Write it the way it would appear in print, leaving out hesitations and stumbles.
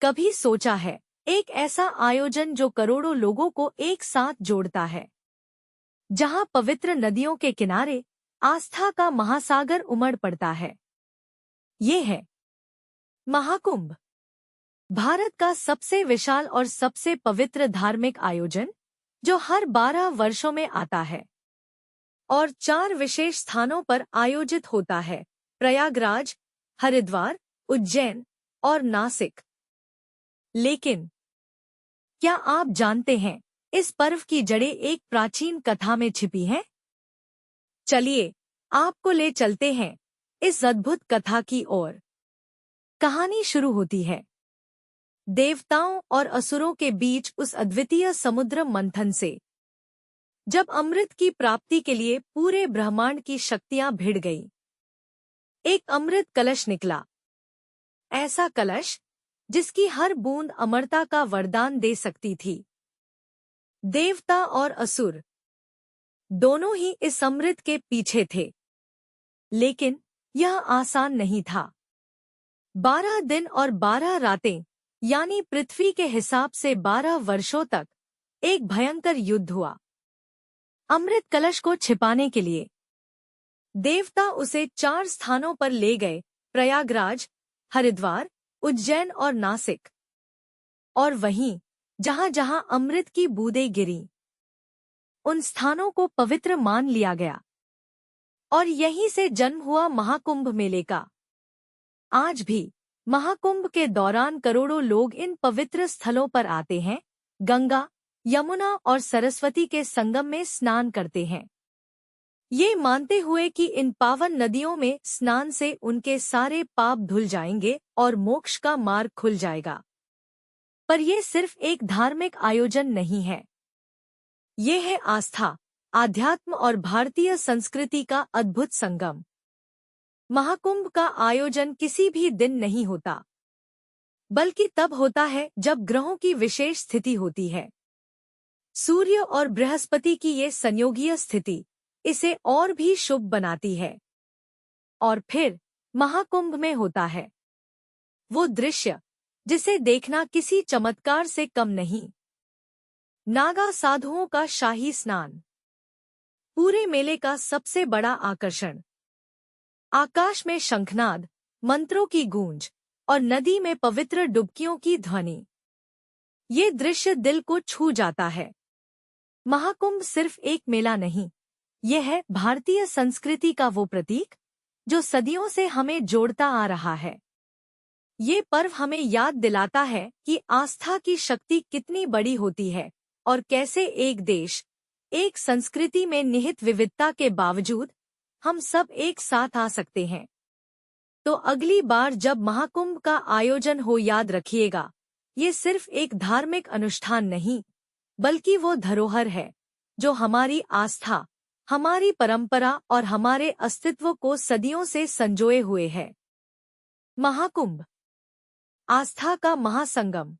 कभी सोचा है, एक ऐसा आयोजन जो करोड़ों लोगों को एक साथ जोड़ता है, जहां पवित्र नदियों के किनारे आस्था का महासागर उमड़ पड़ता है। ये है महाकुंभ, भारत का सबसे विशाल और सबसे पवित्र धार्मिक आयोजन, जो हर 12 वर्षों में आता है और 4 विशेष स्थानों पर आयोजित होता है: प्रयागराज, हरिद्वार, उज्जैन और नासिक। लेकिन क्या आप जानते हैं, इस पर्व की जड़ें एक प्राचीन कथा में छिपी हैं? चलिए, आपको ले चलते हैं इस अद्भुत कथा की ओर। कहानी शुरू होती है देवताओं और असुरों के बीच उस अद्वितीय समुद्र मंथन से, जब अमृत की प्राप्ति के लिए पूरे ब्रह्मांड की शक्तियां भिड़ गईं। एक अमृत कलश निकला, ऐसा कलश जिसकी हर बूंद अमरता का वरदान दे सकती थी। देवता और असुर दोनों ही इस अमृत के पीछे थे, लेकिन यह आसान नहीं था। 12 दिन और 12 रातें, यानी पृथ्वी के हिसाब से 12 वर्षों तक एक भयंकर युद्ध हुआ। अमृत कलश को छिपाने के लिए देवता उसे 4 स्थानों पर ले गए: प्रयागराज, हरिद्वार, उज्जैन और नासिक। और वहीं जहां जहां अमृत की बूंदें गिरीं, उन स्थानों को पवित्र मान लिया गया और यहीं से जन्म हुआ महाकुंभ मेले का। आज भी महाकुंभ के दौरान करोड़ों लोग इन पवित्र स्थलों पर आते हैं, गंगा, यमुना और सरस्वती के संगम में स्नान करते हैं, ये मानते हुए कि इन पावन नदियों में स्नान से उनके सारे पाप धुल जाएंगे और मोक्ष का मार्ग खुल जाएगा। पर यह सिर्फ एक धार्मिक आयोजन नहीं है, ये है आस्था, आध्यात्म और भारतीय संस्कृति का अद्भुत संगम। महाकुंभ का आयोजन किसी भी दिन नहीं होता, बल्कि तब होता है जब ग्रहों की विशेष स्थिति होती है। सूर्य और बृहस्पति की ये संयोगीय स्थिति इसे और भी शुभ बनाती है। और फिर महाकुंभ में होता है वो दृश्य जिसे देखना किसी चमत्कार से कम नहीं। नागा साधुओं का शाही स्नान, पूरे मेले का सबसे बड़ा आकर्षण। आकाश में शंखनाद, मंत्रों की गूंज और नदी में पवित्र डुबकियों की ध्वनि, ये दृश्य दिल को छू जाता है। महाकुंभ सिर्फ एक मेला नहीं, यह है भारतीय संस्कृति का वो प्रतीक जो सदियों से हमें जोड़ता आ रहा है। ये पर्व हमें याद दिलाता है कि आस्था की शक्ति कितनी बड़ी होती है और कैसे एक देश, एक संस्कृति में निहित विविधता के बावजूद हम सब एक साथ आ सकते हैं। तो अगली बार जब महाकुंभ का आयोजन हो, याद रखिएगा, ये सिर्फ एक धार्मिक अनुष्ठान नहीं, बल्कि वो धरोहर है जो हमारी आस्था, हमारी परंपरा और हमारे अस्तित्व को सदियों से संजोए हुए है। महाकुंभ, आस्था का महासंगम।